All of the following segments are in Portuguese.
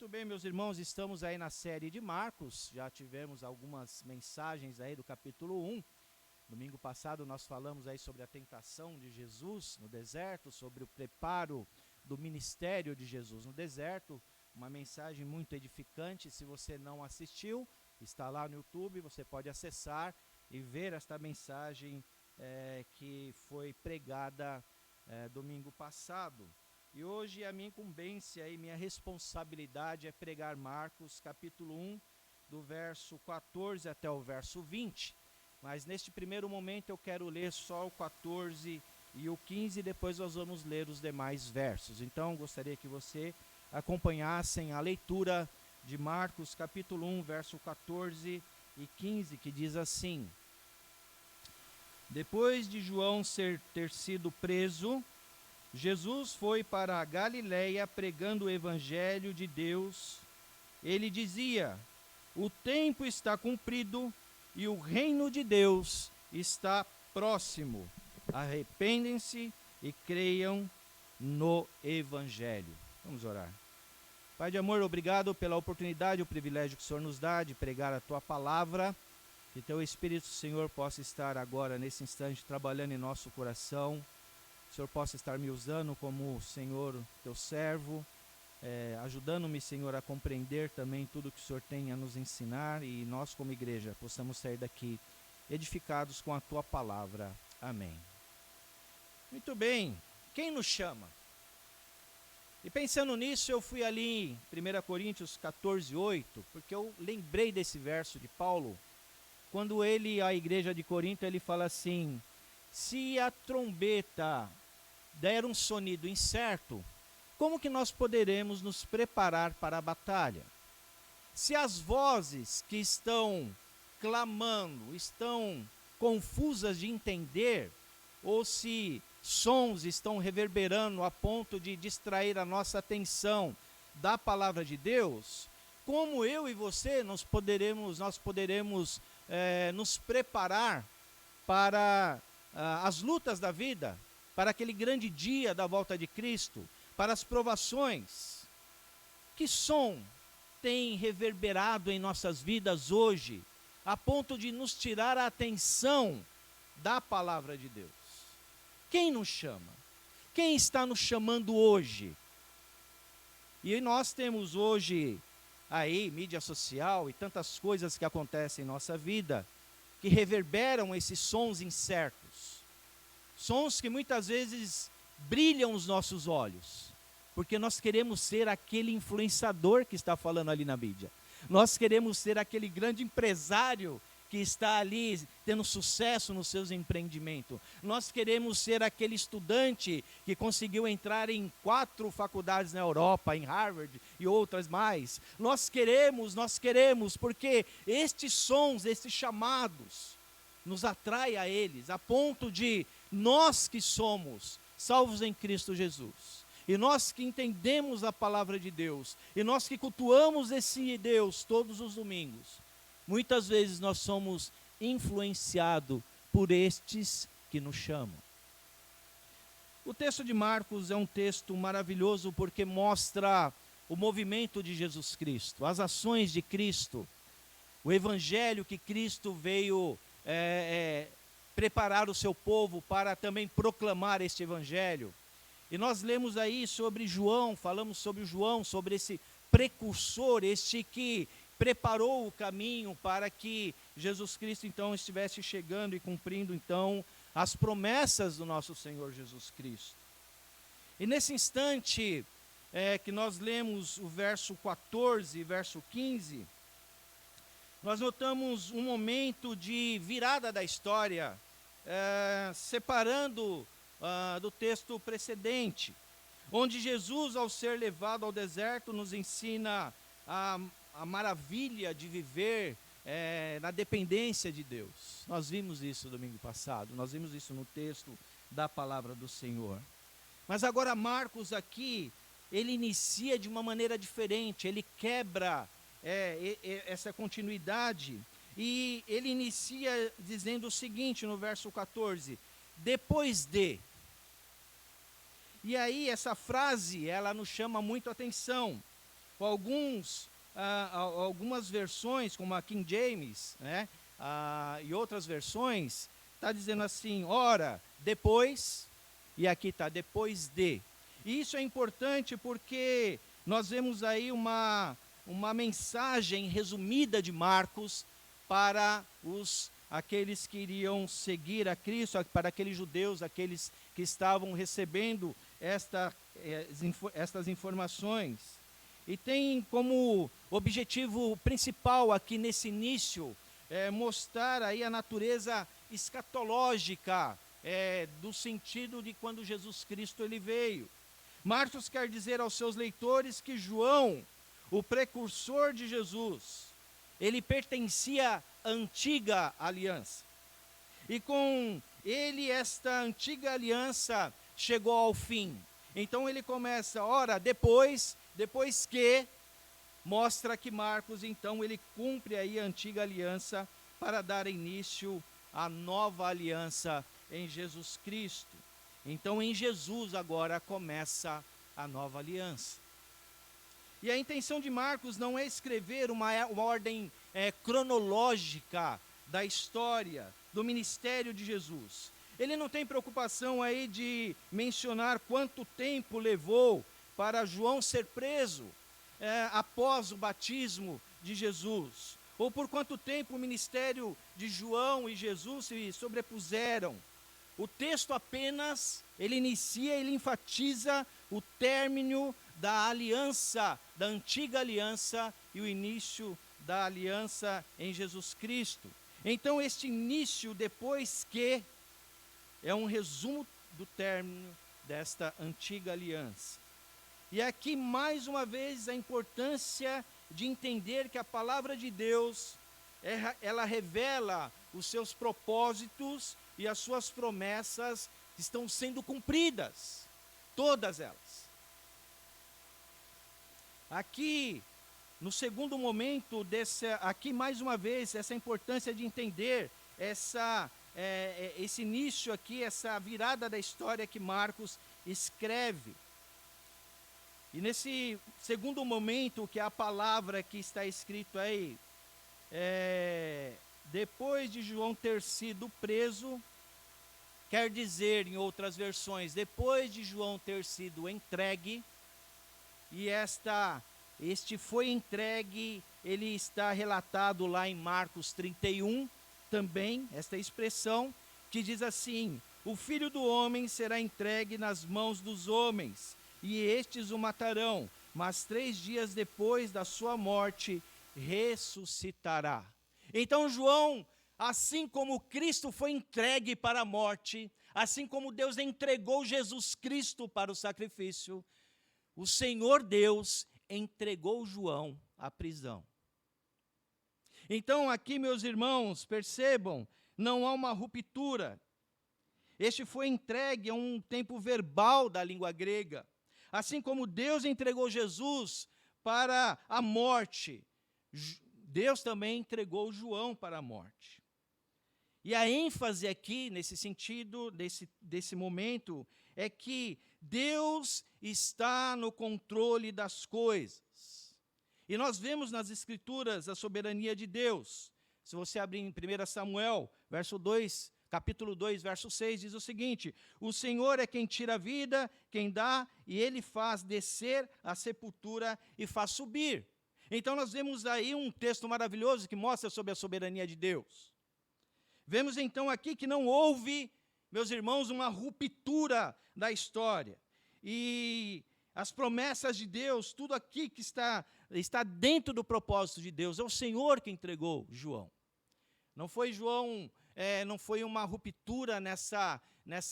Muito bem, meus irmãos, estamos aí na série de Marcos, já tivemos algumas mensagens aí do capítulo 1. Domingo passado nós falamos aí sobre a tentação de Jesus no deserto, sobre o preparo do ministério de Jesus no deserto, uma mensagem muito edificante. Se você não assistiu, está lá no YouTube, você pode acessar e ver esta mensagem que foi pregada domingo passado. E hoje a minha incumbência e minha responsabilidade é pregar Marcos capítulo 1, do verso 14 até o verso 20. Mas neste primeiro momento eu quero ler só o 14 e o 15, e depois nós vamos ler os demais versos. Então gostaria que você acompanhassem a leitura de Marcos capítulo 1, verso 14 e 15, que diz assim: Depois de João ter sido preso, Jesus foi para a Galiléia pregando o evangelho de Deus. Ele dizia: o tempo está cumprido e o reino de Deus está próximo. Arrependem-se e creiam no evangelho. Vamos orar. Pai de amor, obrigado pela oportunidade e o privilégio que o Senhor nos dá de pregar a Tua palavra. Que Teu Espírito, Senhor, possa estar agora, nesse instante, trabalhando em nosso coração. O Senhor possa estar me usando como, Senhor, Teu servo, ajudando-me, Senhor, a compreender também tudo que o Senhor tem a nos ensinar, e nós, como igreja, possamos sair daqui edificados com a Tua palavra. Amém. Muito bem, quem nos chama? E pensando nisso, eu fui ali em 1 Coríntios 14, 8, porque eu lembrei desse verso de Paulo, quando a igreja de Corinto, ele fala assim: se a trombeta der um sonido incerto, como que nós poderemos nos preparar para a batalha? Se as vozes que estão clamando estão confusas de entender, ou se sons estão reverberando a ponto de distrair a nossa atenção da palavra de Deus, como eu e você nós poderemos nos preparar para as lutas da vida, para aquele grande dia da volta de Cristo, para as provações? Que som tem reverberado em nossas vidas hoje, a ponto de nos tirar a atenção da palavra de Deus? Quem nos chama? Quem está nos chamando hoje? E nós temos hoje aí mídia social e tantas coisas que acontecem em nossa vida, que reverberam esses sons incertos. Sons que muitas vezes brilham os nossos olhos, porque nós queremos ser aquele influenciador que está falando ali na mídia. Nós queremos ser aquele grande empresário que está ali tendo sucesso nos seus empreendimentos. Nós queremos ser aquele estudante que conseguiu entrar em 4 faculdades na Europa, em Harvard e outras mais. Nós queremos, porque estes sons, estes chamados, nos atrai a eles, a ponto de nós que somos salvos em Cristo Jesus, e nós que entendemos a palavra de Deus, e nós que cultuamos esse Deus todos os domingos, muitas vezes nós somos influenciados por estes que nos chamam. O texto de Marcos é um texto maravilhoso porque mostra o movimento de Jesus Cristo, as ações de Cristo, o evangelho que Cristo veio preparar o seu povo para também proclamar este evangelho. E nós lemos aí sobre João, falamos sobre João, sobre esse precursor, este que preparou o caminho para que Jesus Cristo então estivesse chegando e cumprindo então as promessas do nosso Senhor Jesus Cristo. E nesse instante que nós lemos o verso 14 e verso 15, nós notamos um momento de virada da história, separando do texto precedente, onde Jesus, ao ser levado ao deserto, nos ensina a maravilha de viver na dependência de Deus. Nós vimos isso domingo passado, nós vimos isso no texto da palavra do Senhor. Mas agora Marcos aqui, ele inicia de uma maneira diferente, ele quebra essa continuidade, e ele inicia dizendo o seguinte no verso 14: depois de. E aí essa frase, ela nos chama muito a atenção, algumas versões, como a King James, né, e outras versões, está dizendo assim, ora, depois, e aqui está, depois de. E isso é importante porque nós vemos aí uma mensagem resumida de Marcos para aqueles que iriam seguir a Cristo, para aqueles judeus, aqueles que estavam recebendo estas informações. E tem como objetivo principal aqui nesse início mostrar aí a natureza escatológica do sentido de quando Jesus Cristo ele veio. Marcos quer dizer aos seus leitores que João, o precursor de Jesus, ele pertencia à antiga aliança. E com ele esta antiga aliança chegou ao fim. Então ele começa, ora, depois que, mostra que Marcos, então, ele cumpre aí a antiga aliança para dar início à nova aliança em Jesus Cristo. Então, em Jesus agora começa a nova aliança. E a intenção de Marcos não é escrever uma ordem cronológica da história, do ministério de Jesus. Ele não tem preocupação aí de mencionar quanto tempo levou para João ser preso após o batismo de Jesus, ou por quanto tempo o ministério de João e Jesus se sobrepuseram. O texto apenas, ele inicia, ele enfatiza o término da aliança, da antiga aliança e o início da aliança em Jesus Cristo. Então, este início, depois que, é um resumo do término desta antiga aliança. E aqui, mais uma vez, a importância de entender que a palavra de Deus, ela revela os seus propósitos e as suas promessas estão sendo cumpridas, todas elas. Aqui, no segundo momento, aqui mais uma vez, essa importância de entender esse início aqui, essa virada da história que Marcos escreve. E nesse segundo momento, que é a palavra que está escrito aí, depois de João ter sido preso, quer dizer, em outras versões, depois de João ter sido entregue, e este foi entregue, ele está relatado lá em Marcos 31, também, esta expressão, que diz assim, o Filho do Homem será entregue nas mãos dos homens, e estes o matarão, mas 3 dias depois da sua morte, ressuscitará. Então João, assim como Cristo foi entregue para a morte, assim como Deus entregou Jesus Cristo para o sacrifício, o Senhor Deus entregou João à prisão. Então aqui, meus irmãos, percebam, não há uma ruptura. Este foi entregue a um tempo verbal da língua grega. Assim como Deus entregou Jesus para a morte, Deus também entregou João para a morte. E a ênfase aqui, nesse sentido, desse momento, é que Deus está no controle das coisas. E nós vemos nas Escrituras a soberania de Deus. Se você abrir em 1 Samuel, capítulo 2, verso 6, diz o seguinte, o Senhor é quem tira a vida, quem dá, e Ele faz descer a sepultura e faz subir. Então nós vemos aí um texto maravilhoso que mostra sobre a soberania de Deus. Vemos então aqui que não houve, meus irmãos, uma ruptura da história. E as promessas de Deus, tudo aqui que está dentro do propósito de Deus, é o Senhor que entregou João. Não foi João, não foi uma ruptura nessa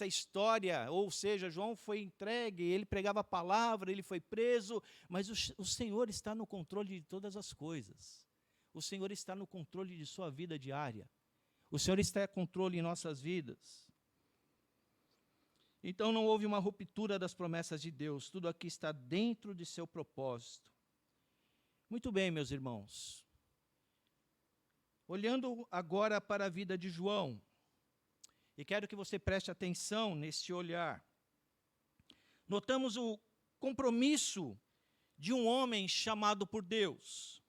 história, ou seja, João foi entregue, ele pregava a palavra, ele foi preso, mas o Senhor está no controle de todas as coisas. O Senhor está no controle de sua vida diária. O Senhor está em controle em nossas vidas. Então não houve uma ruptura das promessas de Deus, tudo aqui está dentro de seu propósito. Muito bem, meus irmãos. Olhando agora para a vida de João, e quero que você preste atenção neste olhar. Notamos o compromisso de um homem chamado por Deus.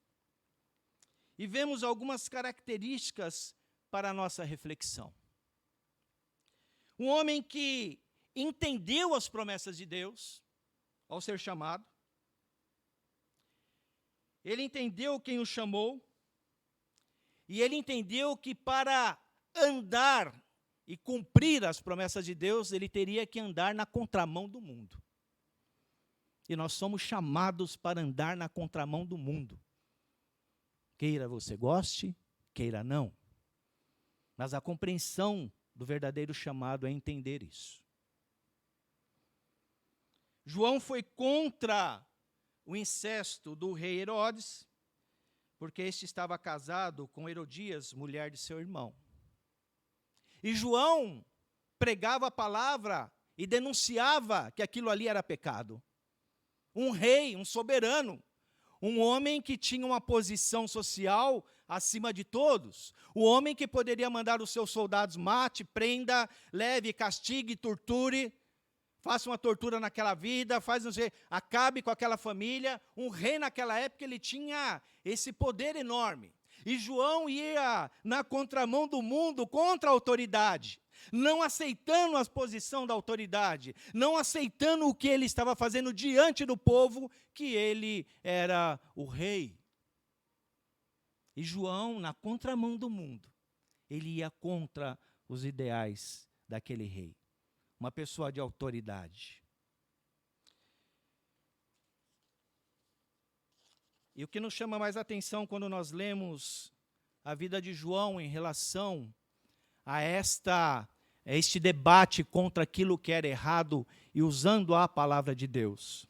E vemos algumas características para a nossa reflexão. Um homem que entendeu as promessas de Deus ao ser chamado. Ele entendeu quem o chamou. E ele entendeu que para andar e cumprir as promessas de Deus, ele teria que andar na contramão do mundo. E nós somos chamados para andar na contramão do mundo. Queira você goste, queira não. Mas a compreensão do verdadeiro chamado é entender isso. João foi contra o incesto do rei Herodes, porque este estava casado com Herodias, mulher de seu irmão. E João pregava a palavra e denunciava que aquilo ali era pecado. Um rei, um soberano, um homem que tinha uma posição social acima de todos, o homem que poderia mandar os seus soldados mate, prenda, leve, castigue, torture, faça uma tortura naquela vida, acabe com aquela família. Um rei naquela época, ele tinha esse poder enorme. E João ia na contramão do mundo, contra a autoridade, não aceitando a posição da autoridade, não aceitando o que ele estava fazendo diante do povo, que ele era o rei. E João, na contramão do mundo, ele ia contra os ideais daquele rei. Uma pessoa de autoridade. E o que nos chama mais atenção quando nós lemos a vida de João em relação a este debate contra aquilo que era errado e usando a palavra de Deus.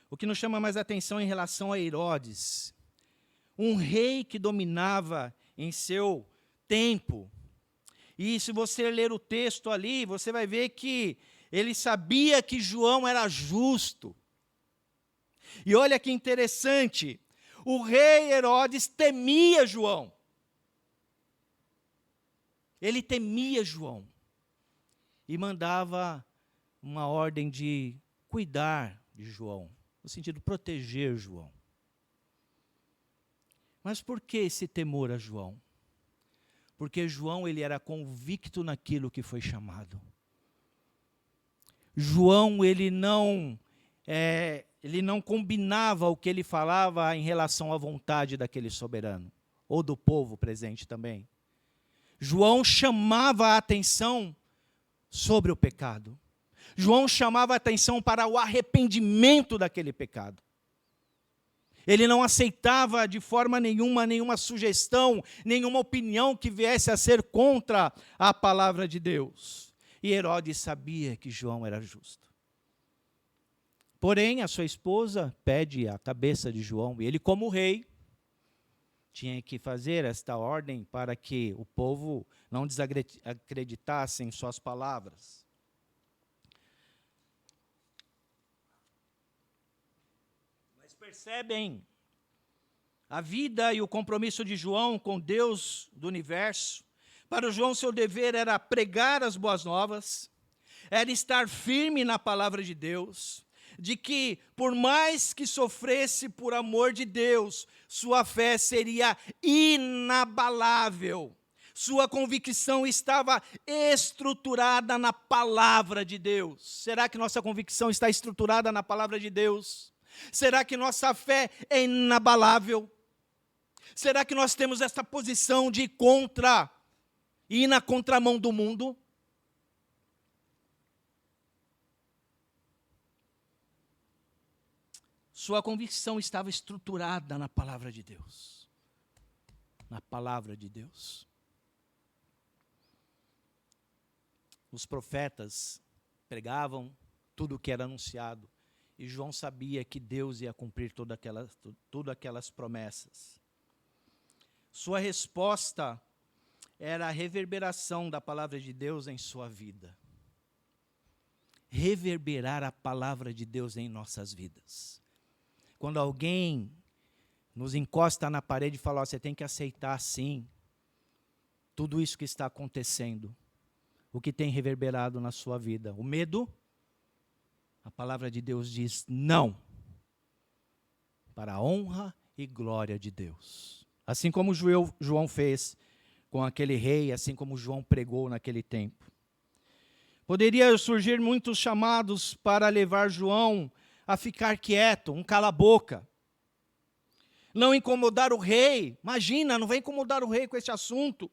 O que nos chama mais atenção em relação a Herodes, um rei que dominava em seu tempo. E se você ler o texto ali, você vai ver que ele sabia que João era justo. E olha que interessante, o rei Herodes temia João. Ele temia João. E mandava uma ordem de cuidar de João, no sentido de proteger João. Mas por que esse temor a João? Porque João, ele era convicto naquilo que foi chamado. João, ele não combinava o que ele falava em relação à vontade daquele soberano, ou do povo presente também. João chamava a atenção sobre o pecado. João chamava a atenção para o arrependimento daquele pecado. Ele não aceitava de forma nenhuma sugestão, nenhuma opinião que viesse a ser contra a palavra de Deus. E Herodes sabia que João era justo. Porém, a sua esposa pede a cabeça de João, e ele, como rei, tinha que fazer esta ordem para que o povo não desacreditasse em suas palavras. Mas percebem a vida e o compromisso de João com Deus do universo. Para João, seu dever era pregar as boas novas, era estar firme na palavra de Deus, de que, por mais que sofresse por amor de Deus, sua fé seria inabalável. Sua convicção estava estruturada na palavra de Deus. Será que nossa convicção está estruturada na palavra de Deus? Será que nossa fé é inabalável? Será que nós temos essa posição de ir na contramão do mundo? Sua convicção estava estruturada na palavra de Deus. Na palavra de Deus. Os profetas pregavam tudo o que era anunciado. E João sabia que Deus ia cumprir todas aquelas promessas. Sua resposta era a reverberação da palavra de Deus em sua vida. Reverberar a palavra de Deus em nossas vidas. Quando alguém nos encosta na parede e fala, você tem que aceitar sim, tudo isso que está acontecendo, o que tem reverberado na sua vida. O medo, a palavra de Deus diz não. para a honra e glória de Deus. Assim como João fez com aquele rei, assim como João pregou naquele tempo. Poderia surgir muitos chamados para levar João a ficar quieto, um cala-boca. Não incomodar o rei. Imagina, não vai incomodar o rei com esse assunto.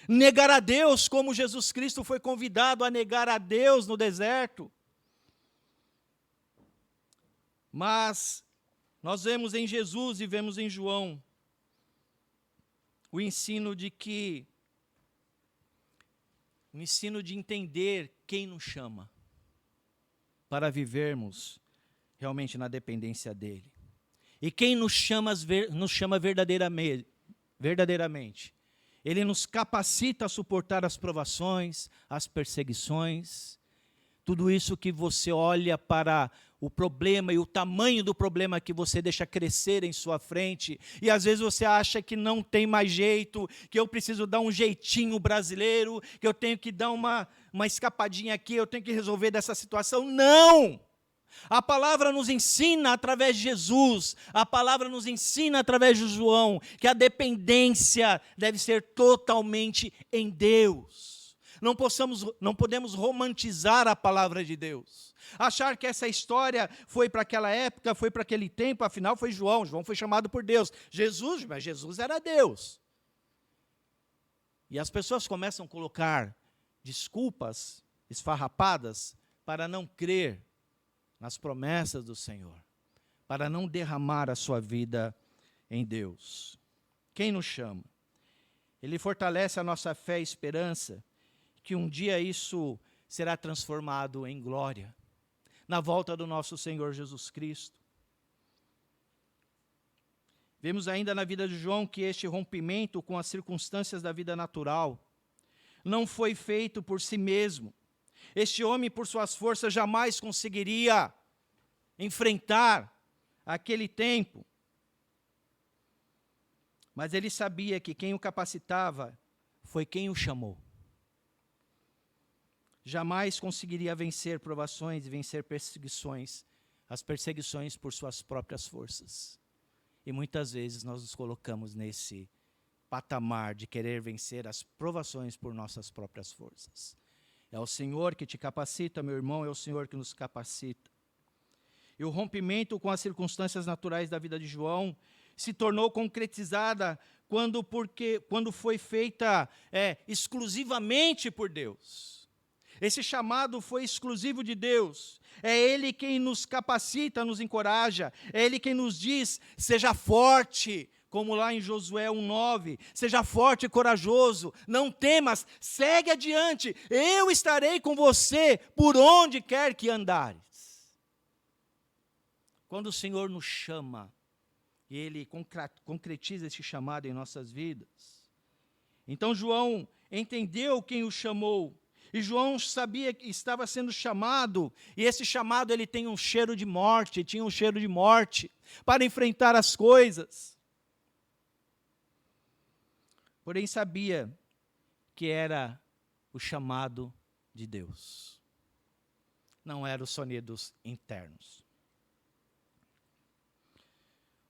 Negar a Deus, como Jesus Cristo foi convidado a negar a Deus no deserto. Mas nós vemos em Jesus e vemos em João o ensino de entender quem nos chama para vivermos realmente na dependência dele. E quem nos chama verdadeiramente. Ele nos capacita a suportar as provações, as perseguições, tudo isso que você olha para o problema e o tamanho do problema que você deixa crescer em sua frente, e às vezes você acha que não tem mais jeito, que eu preciso dar um jeitinho brasileiro, que eu tenho que dar uma escapadinha aqui, eu tenho que resolver dessa situação. Não! A palavra nos ensina através de Jesus, a palavra nos ensina através de João, que a dependência deve ser totalmente em Deus. Não podemos romantizar a palavra de Deus. Achar que essa história foi para aquela época, foi para aquele tempo, afinal foi João. João foi chamado por Deus. Mas Jesus era Deus. E as pessoas começam a colocar desculpas esfarrapadas para não crer nas promessas do Senhor, para não derramar a sua vida em Deus. Quem nos chama? Ele fortalece a nossa fé e esperança, que um dia isso será transformado em glória, na volta do nosso Senhor Jesus Cristo. Vemos ainda na vida de João que este rompimento com as circunstâncias da vida natural não foi feito por si mesmo. Este homem, por suas forças, jamais conseguiria enfrentar aquele tempo. Mas ele sabia que quem o capacitava foi quem o chamou. Jamais conseguiria vencer provações e vencer perseguições, as perseguições por suas próprias forças. E muitas vezes nós nos colocamos nesse patamar de querer vencer as provações por nossas próprias forças. É o Senhor que te capacita, meu irmão, é o Senhor que nos capacita. E o rompimento com as circunstâncias naturais da vida de João se tornou concretizada quando foi feita exclusivamente por Deus. Esse chamado foi exclusivo de Deus. É Ele quem nos capacita, nos encoraja. É Ele quem nos diz, seja forte, como lá em Josué 1:9, seja forte e corajoso, não temas, segue adiante, eu estarei com você por onde quer que andares. Quando o Senhor nos chama, e Ele concretiza esse chamado em nossas vidas, então João entendeu quem o chamou, e João sabia que estava sendo chamado, e esse chamado ele tem um cheiro de morte, tinha um cheiro de morte, para enfrentar as coisas. Porém sabia que era o chamado de Deus. Não eram os sonidos internos.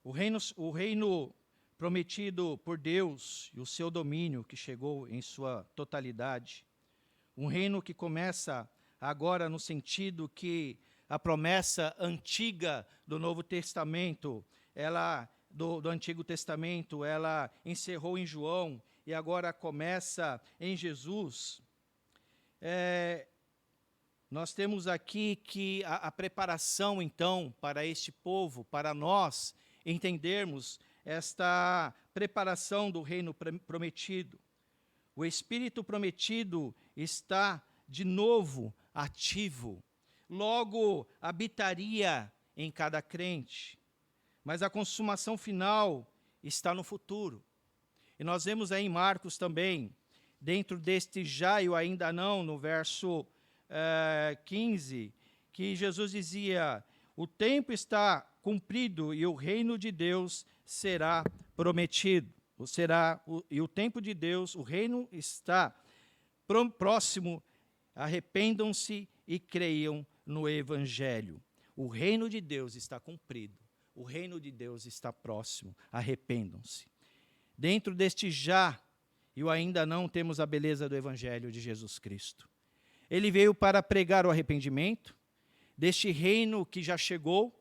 O reino prometido por Deus e o seu domínio que chegou em sua totalidade. Um reino que começa agora no sentido que a promessa antiga do Novo Testamento, do Antigo Testamento, ela encerrou em João e agora começa em Jesus. Nós temos aqui que a preparação, então, para este povo, para nós entendermos esta preparação do reino prometido. O Espírito prometido está, de novo, ativo. Logo, habitaria em cada crente. Mas a consumação final está no futuro. E nós vemos aí em Marcos também, dentro deste já e o ainda não, no verso 15, que Jesus dizia, o tempo está cumprido e o reino de Deus será prometido. E o tempo de Deus, o reino está próximo, arrependam-se e creiam no Evangelho. O reino de Deus está cumprido. o reino de Deus está próximo, arrependam-se. Dentro deste já e o ainda não, temos a beleza do Evangelho de Jesus Cristo. Ele veio para pregar o arrependimento deste reino que já chegou.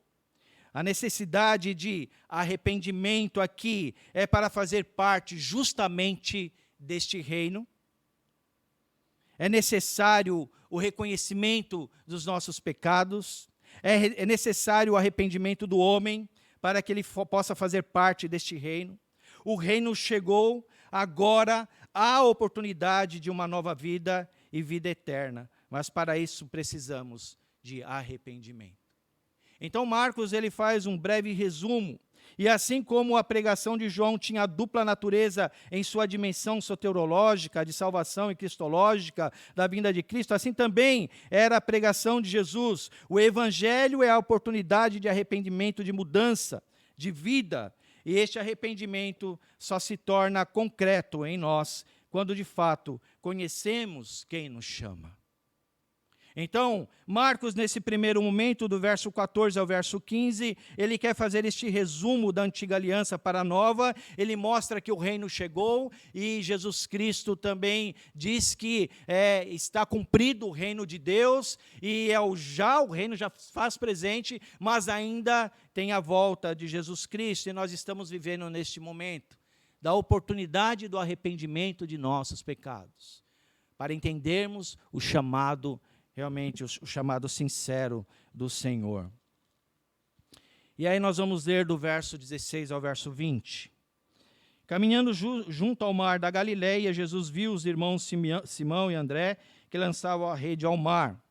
A necessidade de arrependimento aqui é para fazer parte justamente deste reino. É necessário o reconhecimento dos nossos pecados. É necessário o arrependimento do homem para que ele possa fazer parte deste reino. O reino chegou, agora há a oportunidade de uma nova vida e vida eterna. Mas para isso precisamos de arrependimento. Então Marcos ele faz um breve resumo. E assim como a pregação de João tinha a dupla natureza em sua dimensão soteriológica, de salvação e cristológica, da vinda de Cristo, assim também era a pregação de Jesus. O Evangelho é a oportunidade de arrependimento, de mudança, de vida. E este arrependimento só se torna concreto em nós, quando de fato conhecemos quem nos chama. Então, Marcos, nesse primeiro momento, do verso 14 ao verso 15, ele quer fazer este resumo da antiga aliança para a nova. Ele mostra que o reino chegou e Jesus Cristo também diz que está cumprido o reino de Deus e o reino já faz presente, mas ainda tem a volta de Jesus Cristo e nós estamos vivendo neste momento da oportunidade do arrependimento de nossos pecados, para entendermos o chamado realmente o chamado sincero do Senhor. E aí nós vamos ler do verso 16 ao verso 20. Caminhando junto ao mar da Galileia, Jesus viu os irmãos Simão e André que lançavam a rede ao mar,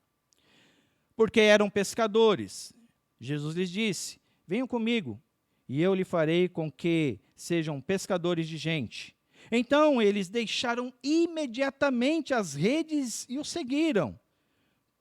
porque eram pescadores. Jesus lhes disse: venham comigo, e eu lhe farei com que sejam pescadores de gente. Então eles deixaram imediatamente as redes e o seguiram.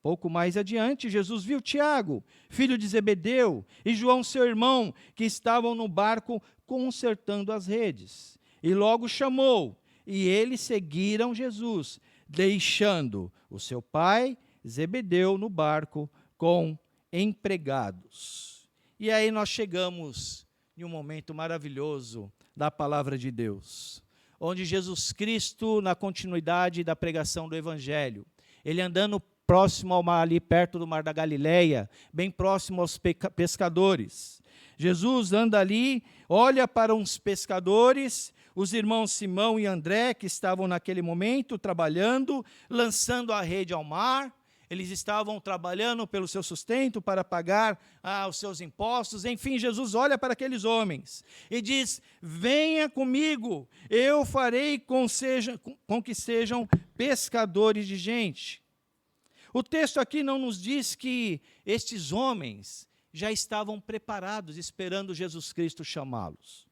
Pouco mais adiante, Jesus viu Tiago, filho de Zebedeu, e João, seu irmão, que estavam no barco consertando as redes. E logo chamou, e eles seguiram Jesus, deixando o seu pai, Zebedeu, no barco com empregados. E aí nós chegamos em um momento maravilhoso da palavra de Deus, onde Jesus Cristo, na continuidade da pregação do Evangelho, ele andando próximo ao mar, ali perto do mar da Galileia, bem próximo aos pescadores. Jesus anda ali, olha para uns pescadores, os irmãos Simão e André, que estavam naquele momento trabalhando, lançando a rede ao mar. Eles estavam trabalhando pelo seu sustento para pagar os seus impostos. Enfim, Jesus olha para aqueles homens e diz: venha comigo, eu farei com que sejam pescadores de gente. O texto aqui não nos diz que estes homens já estavam preparados, esperando Jesus Cristo chamá-los.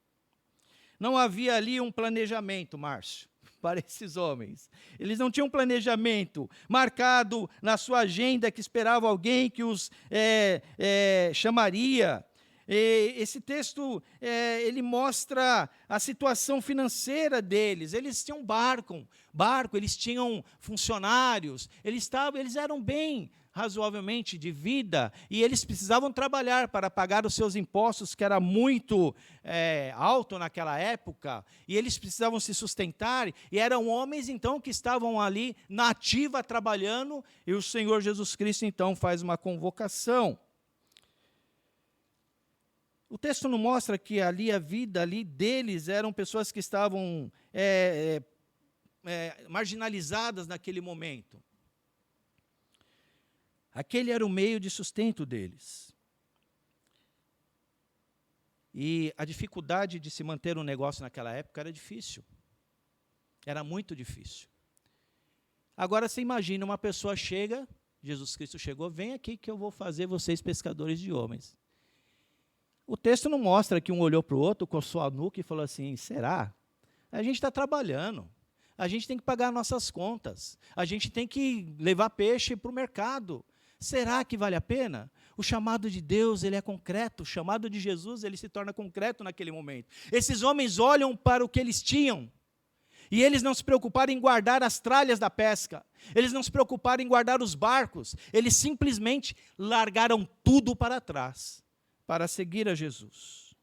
Não havia ali um planejamento, Márcio, para esses homens. Eles não tinham um planejamento marcado na sua agenda que esperava alguém que os chamaria. Esse texto, ele mostra a situação financeira deles. Eles tinham barco, eles tinham funcionários, eles eram bem razoavelmente de vida, e eles precisavam trabalhar para pagar os seus impostos, que era muito alto naquela época, e eles precisavam se sustentar, e eram homens, então, que estavam ali na ativa trabalhando, e o Senhor Jesus Cristo, então, faz uma convocação. O texto não mostra que ali a vida ali deles eram pessoas que estavam marginalizadas naquele momento. Aquele era o meio de sustento deles. E a dificuldade de se manter um negócio naquela época era difícil. Era muito difícil. Agora você imagina, uma pessoa chega, Jesus Cristo chegou: vem aqui que eu vou fazer vocês pescadores de homens. O texto não mostra que um olhou para o outro, coçou a nuca e falou assim: será? A gente está trabalhando, a gente tem que pagar nossas contas, a gente tem que levar peixe para o mercado. Será que vale a pena? O chamado de Deus, ele é concreto, o chamado de Jesus, ele se torna concreto naquele momento. Esses homens olham para o que eles tinham, e eles não se preocuparam em guardar as tralhas da pesca, eles não se preocuparam em guardar os barcos, eles simplesmente largaram tudo para trás, para seguir a Jesus.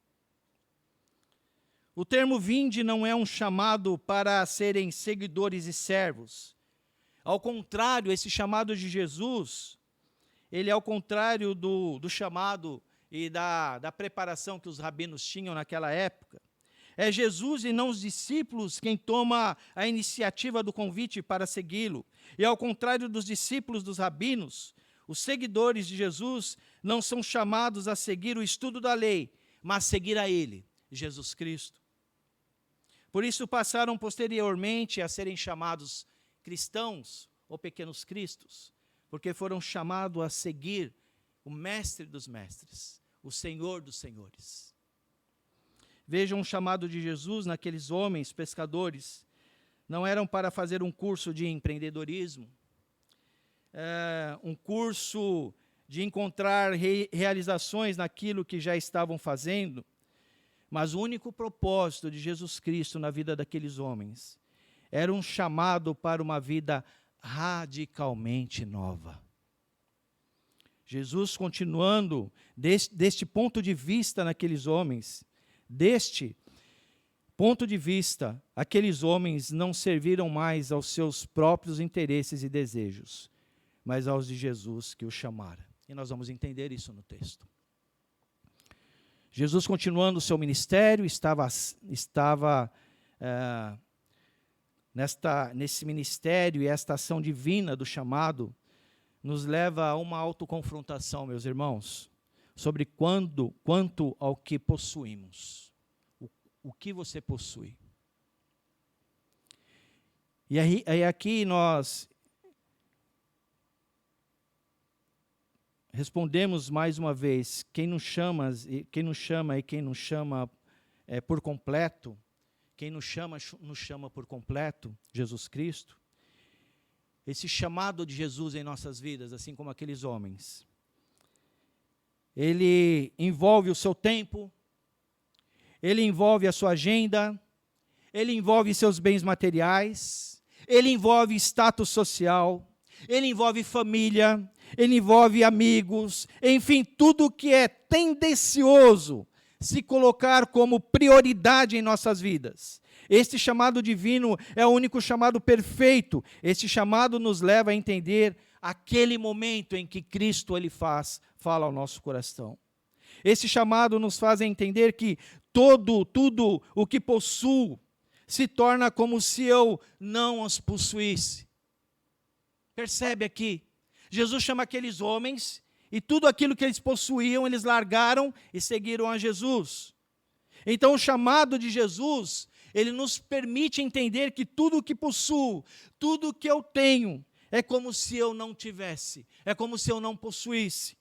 O termo vinde não é um chamado para serem seguidores e servos. Ao contrário, esse chamado de Jesus, ele é ao contrário do chamado e da preparação que os rabinos tinham naquela época. É Jesus e não os discípulos quem toma a iniciativa do convite para segui-lo. E ao contrário dos discípulos dos rabinos, os seguidores de Jesus não são chamados a seguir o estudo da lei, mas seguir a Ele, Jesus Cristo. Por isso passaram posteriormente a serem chamados cristãos ou pequenos cristos, porque foram chamados a seguir o Mestre dos mestres, o Senhor dos senhores. Vejam o chamado de Jesus naqueles homens pescadores. Não eram para fazer um curso de empreendedorismo, um curso de encontrar realizações naquilo que já estavam fazendo, mas o único propósito de Jesus Cristo na vida daqueles homens era um chamado para uma vida radicalmente nova. Jesus, continuando deste ponto de vista naqueles homens, deste ponto de vista, aqueles homens não serviram mais aos seus próprios interesses e desejos, mas aos de Jesus que os chamara. E nós vamos entender isso no texto. Jesus, continuando o seu ministério, estava nesse ministério, e esta ação divina do chamado nos leva a uma autoconfrontação, meus irmãos, sobre quanto ao que possuímos. O que você possui. E aí aqui nós respondemos mais uma vez, quem nos chama e quem não chama por completo, quem nos chama por completo, Jesus Cristo. Esse chamado de Jesus em nossas vidas, assim como aqueles homens, ele envolve o seu tempo, ele envolve a sua agenda, ele envolve seus bens materiais, ele envolve status social, ele envolve família, ele envolve amigos, enfim, tudo que é tendencioso se colocar como prioridade em nossas vidas. Este chamado divino é o único chamado perfeito. Este chamado nos leva a entender aquele momento em que Cristo fala ao nosso coração. Esse chamado nos faz entender que tudo o que possuo se torna como se eu não os possuísse. Percebe aqui? Jesus chama aqueles homens e tudo aquilo que eles possuíam, eles largaram e seguiram a Jesus. Então o chamado de Jesus, ele nos permite entender que tudo o que possuo, tudo o que eu tenho, é como se eu não tivesse, é como se eu não possuísse.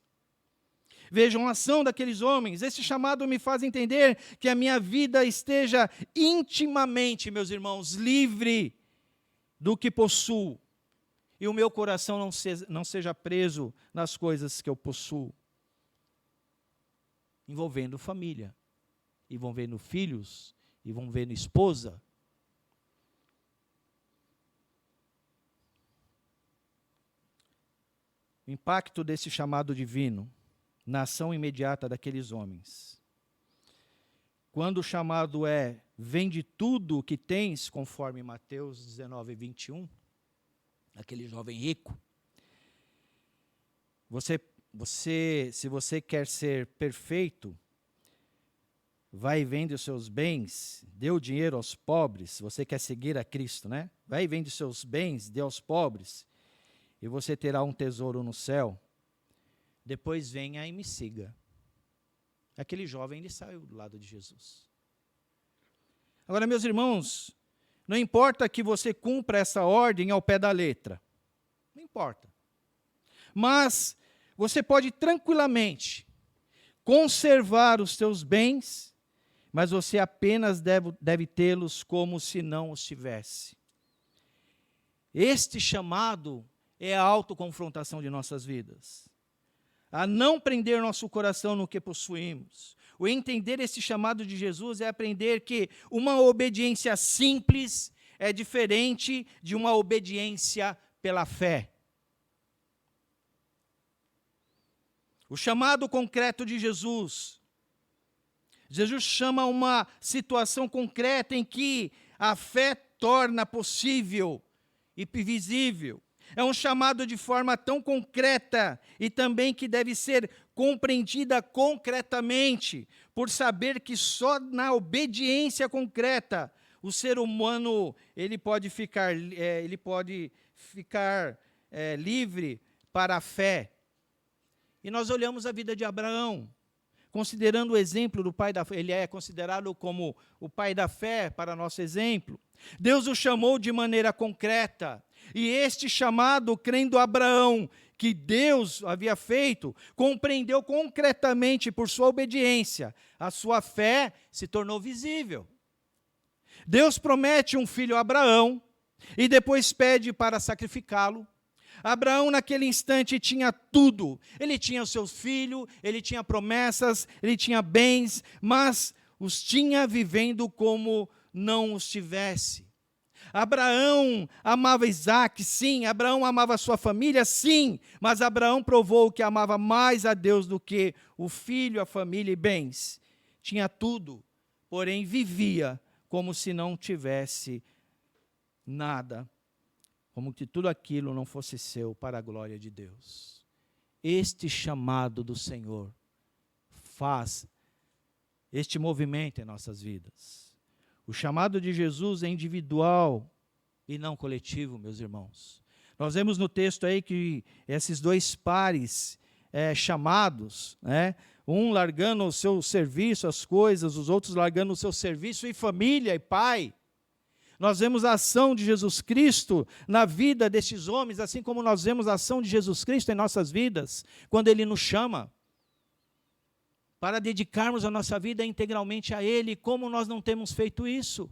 Vejam a ação daqueles homens. Esse chamado me faz entender que a minha vida esteja intimamente, meus irmãos, livre do que possuo. E o meu coração não seja preso nas coisas que eu possuo. Envolvendo família, envolvendo filhos, envolvendo esposa. O impacto desse chamado divino na ação imediata daqueles homens. Quando o chamado é, vende tudo o que tens, conforme Mateus 19, 21, aquele jovem rico, se você quer ser perfeito, vai e vende os seus bens, dê o dinheiro aos pobres, se você quer seguir a Cristo, né? Vai e vende os seus bens, dê aos pobres, e você terá um tesouro no céu. Depois venha e me siga. Aquele jovem, ele saiu do lado de Jesus. Agora, meus irmãos, não importa que você cumpra essa ordem ao pé da letra. Não importa. Mas você pode tranquilamente conservar os seus bens, mas você apenas deve tê-los como se não os tivesse. Este chamado é a autoconfrontação de nossas vidas. A não prender nosso coração no que possuímos. O entender esse chamado de Jesus é aprender que uma obediência simples é diferente de uma obediência pela fé. O chamado concreto de Jesus Jesus chama uma situação concreta em que a fé torna possível e visível. É um chamado de forma tão concreta e também que deve ser compreendida concretamente, por saber que só na obediência concreta o ser humano ele pode ficar livre para a fé. E nós olhamos a vida de Abraão, considerando o exemplo do pai da fé, ele é considerado como o pai da fé para nosso exemplo. Deus o chamou de maneira concreta, e este chamado, crendo Abraão, que Deus havia feito, compreendeu concretamente por sua obediência, a sua fé se tornou visível. Deus promete um filho a Abraão, e depois pede para sacrificá-lo. Abraão naquele instante tinha tudo, ele tinha o seu filho, ele tinha promessas, ele tinha bens, mas os tinha vivendo como não os tivesse. Abraão amava Isaque, sim, Abraão amava a sua família, sim, mas Abraão provou que amava mais a Deus do que o filho, a família e bens. Tinha tudo, porém vivia como se não tivesse nada, como que tudo aquilo não fosse seu para a glória de Deus. Este chamado do Senhor faz este movimento em nossas vidas. O chamado de Jesus é individual e não coletivo, meus irmãos. Nós vemos no texto aí que esses dois pares chamados, um largando o seu serviço, as coisas, os outros largando o seu serviço e família e pai. Nós vemos a ação de Jesus Cristo na vida destes homens, assim como nós vemos a ação de Jesus Cristo em nossas vidas, quando Ele nos chama para dedicarmos a nossa vida integralmente a Ele. Como nós não temos feito isso?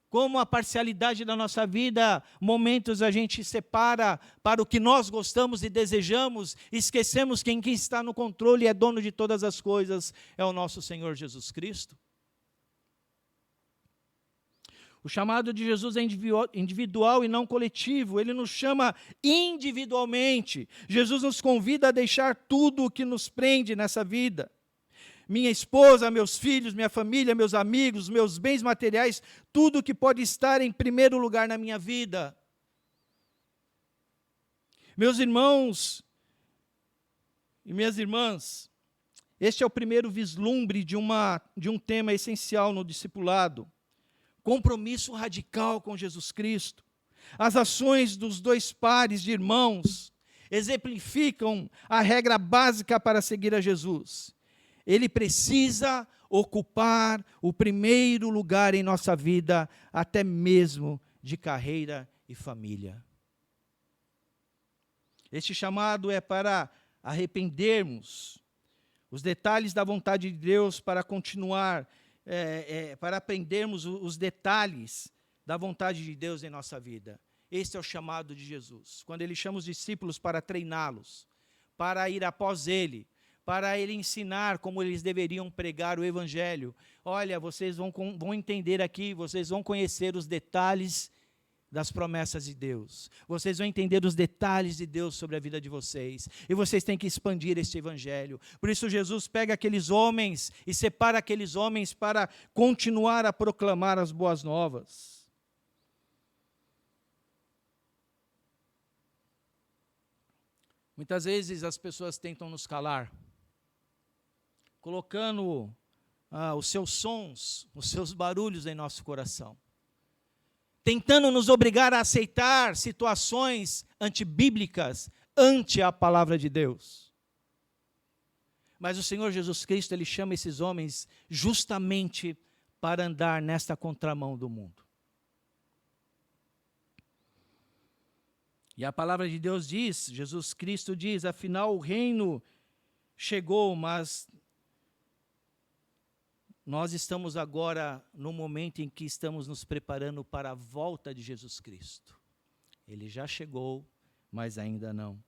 Como a parcialidade da nossa vida, momentos a gente separa para o que nós gostamos e desejamos, esquecemos que quem está no controle e é dono de todas as coisas é o nosso Senhor Jesus Cristo. O chamado de Jesus é individual e não coletivo. Ele nos chama individualmente. Jesus nos convida a deixar tudo o que nos prende nessa vida. Minha esposa, meus filhos, minha família, meus amigos, meus bens materiais, tudo que pode estar em primeiro lugar na minha vida. Meus irmãos e minhas irmãs, este é o primeiro vislumbre de um tema essencial no discipulado. Compromisso radical com Jesus Cristo. As ações dos dois pares de irmãos exemplificam a regra básica para seguir a Jesus. Ele precisa ocupar o primeiro lugar em nossa vida, até mesmo de carreira e família. Este chamado é para arrependermos os detalhes da vontade de Deus, para continuar para aprendermos os detalhes da vontade de Deus em nossa vida. Este é o chamado de Jesus. Quando Ele chama os discípulos para treiná-los, para ir após Ele, para Ele ensinar como eles deveriam pregar o Evangelho. Olha, vocês vão entender aqui, vocês vão conhecer os detalhes das promessas de Deus. Vocês vão entender os detalhes de Deus sobre a vida de vocês. E vocês têm que expandir este Evangelho. Por isso Jesus pega aqueles homens e separa aqueles homens para continuar a proclamar as boas novas. Muitas vezes as pessoas tentam nos calar, colocando os seus sons, os seus barulhos em nosso coração, tentando nos obrigar a aceitar situações antibíblicas, ante a palavra de Deus. Mas o Senhor Jesus Cristo, Ele chama esses homens justamente para andar nesta contramão do mundo. E a palavra de Deus diz, Jesus Cristo diz, afinal o reino chegou, mas nós estamos agora no momento em que estamos nos preparando para a volta de Jesus Cristo. Ele já chegou, mas ainda não.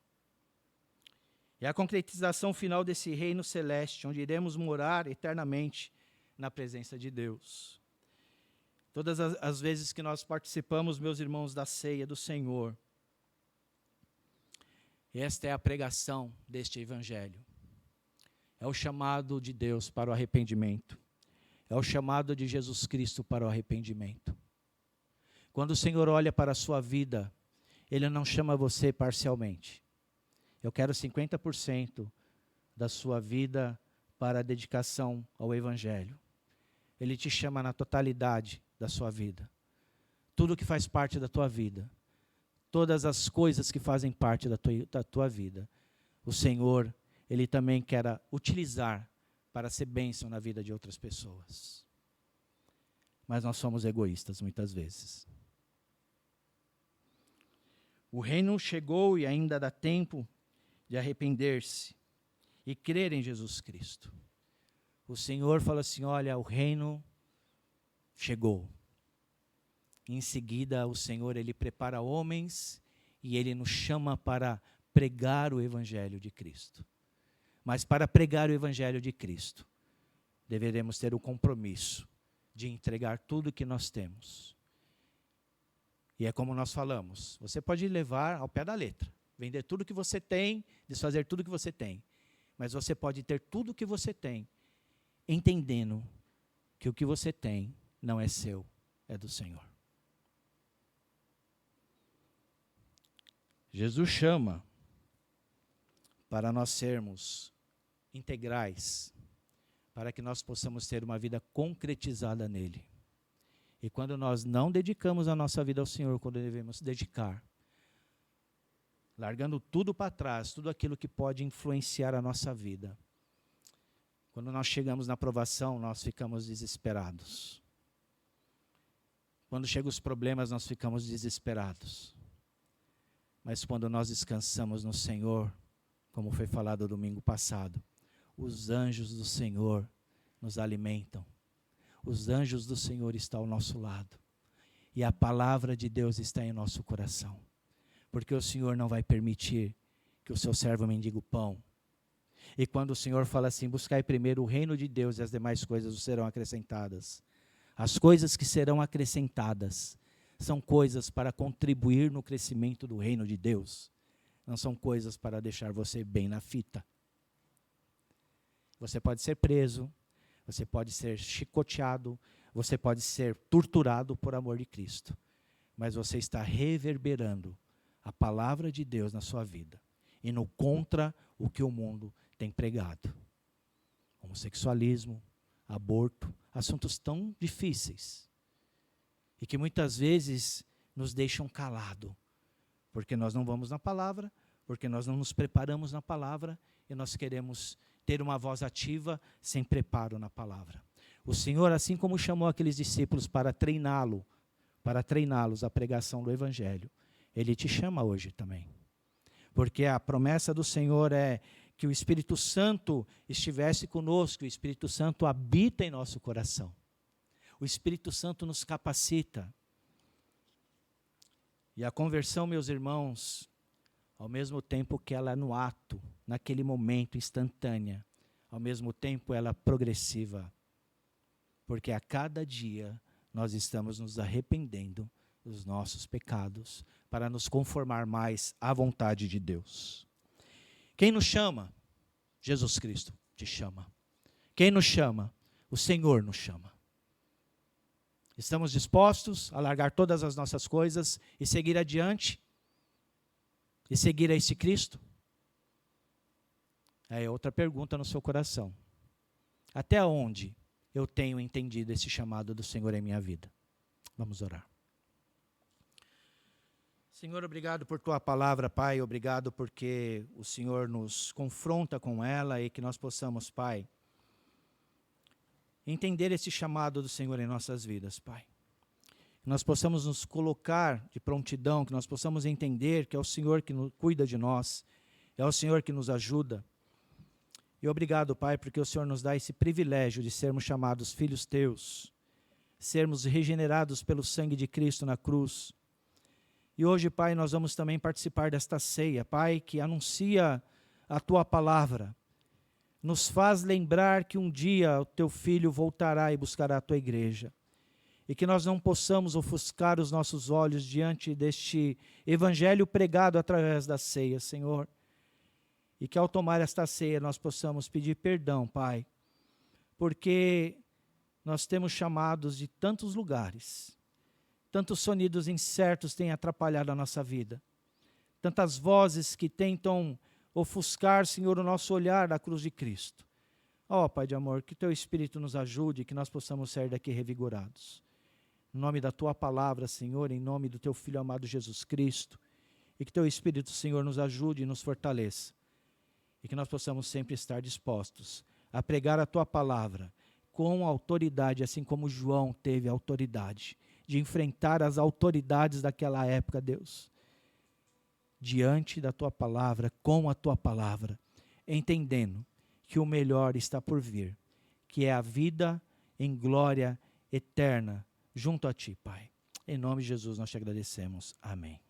É a concretização final desse reino celeste, onde iremos morar eternamente na presença de Deus. Todas as vezes que nós participamos, meus irmãos, da ceia do Senhor, esta é a pregação deste Evangelho. É o chamado de Deus para o arrependimento. É o chamado de Jesus Cristo para o arrependimento. Quando o Senhor olha para a sua vida, Ele não chama você parcialmente. Eu quero 50% da sua vida para a dedicação ao Evangelho. Ele te chama na totalidade da sua vida. Tudo que faz parte da tua vida. Todas as coisas que fazem parte da tua vida. O Senhor, Ele também quer utilizar para ser bênção na vida de outras pessoas. Mas nós somos egoístas muitas vezes. O reino chegou e ainda dá tempo de arrepender-se e crer em Jesus Cristo. O Senhor fala assim, olha, o reino chegou. Em seguida, o Senhor, Ele prepara homens e Ele nos chama para pregar o Evangelho de Cristo. Mas para pregar o Evangelho de Cristo, deveremos ter o compromisso de entregar tudo que nós temos. E é como nós falamos, você pode levar ao pé da letra, vender tudo que você tem, desfazer tudo que você tem. Mas você pode ter tudo que você tem, entendendo que o que você tem não é seu, é do Senhor. Jesus chama para nós sermos integrais, para que nós possamos ter uma vida concretizada nele. E quando nós não dedicamos a nossa vida ao Senhor, quando devemos dedicar, largando tudo para trás, tudo aquilo que pode influenciar a nossa vida, quando nós chegamos na provação, nós ficamos desesperados. Quando chegam os problemas, nós ficamos desesperados. Mas quando nós descansamos no Senhor, como foi falado domingo passado, os anjos do Senhor nos alimentam. Os anjos do Senhor estão ao nosso lado. E a palavra de Deus está em nosso coração. Porque o Senhor não vai permitir que o seu servo mendigue o pão. E quando o Senhor fala assim, buscai primeiro o reino de Deus e as demais coisas serão acrescentadas. As coisas que serão acrescentadas são coisas para contribuir no crescimento do reino de Deus. Não são coisas para deixar você bem na fita. Você pode ser preso, você pode ser chicoteado, você pode ser torturado por amor de Cristo. Mas você está reverberando a palavra de Deus na sua vida. Indo contra o que o mundo tem pregado. Homossexualismo, aborto, assuntos tão difíceis. E que muitas vezes nos deixam calados. Porque nós não vamos na palavra, porque nós não nos preparamos na palavra e nós queremos ter uma voz ativa sem preparo na palavra. O Senhor, assim como chamou aqueles discípulos para treiná-los à pregação do Evangelho, Ele te chama hoje também. Porque a promessa do Senhor é que o Espírito Santo estivesse conosco, o Espírito Santo habita em nosso coração. O Espírito Santo nos capacita. E a conversão, meus irmãos, ao mesmo tempo que ela é no ato, naquele momento instantânea, ao mesmo tempo ela é progressiva. Porque a cada dia nós estamos nos arrependendo dos nossos pecados para nos conformar mais à vontade de Deus. Quem nos chama? Jesus Cristo te chama. Quem nos chama? O Senhor nos chama. Estamos dispostos a largar todas as nossas coisas e seguir adiante? E seguir a esse Cristo? É outra pergunta no seu coração. Até onde eu tenho entendido esse chamado do Senhor em minha vida? Vamos orar. Senhor, obrigado por Tua palavra, Pai. Obrigado porque o Senhor nos confronta com ela e que nós possamos, Pai, entender esse chamado do Senhor em nossas vidas, Pai. Que nós possamos nos colocar de prontidão, que nós possamos entender que é o Senhor que cuida de nós, é o Senhor que nos ajuda. E obrigado, Pai, porque o Senhor nos dá esse privilégio de sermos chamados filhos Teus, sermos regenerados pelo sangue de Cristo na cruz. E hoje, Pai, nós vamos também participar desta ceia, Pai, que anuncia a Tua palavra. Nos faz lembrar que um dia o Teu Filho voltará e buscará a Tua igreja. E que nós não possamos ofuscar os nossos olhos diante deste evangelho pregado através da ceia, Senhor. E que ao tomar esta ceia nós possamos pedir perdão, Pai, porque nós temos chamados de tantos lugares, tantos sonidos incertos têm atrapalhado a nossa vida, tantas vozes que tentam ofuscar, Senhor, o nosso olhar da cruz de Cristo. Ó, Pai de amor, que Teu Espírito nos ajude, que nós possamos sair daqui revigorados. Em nome da Tua palavra, Senhor, em nome do Teu Filho amado Jesus Cristo, e que Teu Espírito, Senhor, nos ajude e nos fortaleça, e que nós possamos sempre estar dispostos a pregar a Tua palavra com autoridade, assim como João teve autoridade de enfrentar as autoridades daquela época, Deus, diante da Tua palavra, com a Tua palavra, entendendo que o melhor está por vir, que é a vida em glória eterna junto a Ti, Pai. Em nome de Jesus nós Te agradecemos. Amém.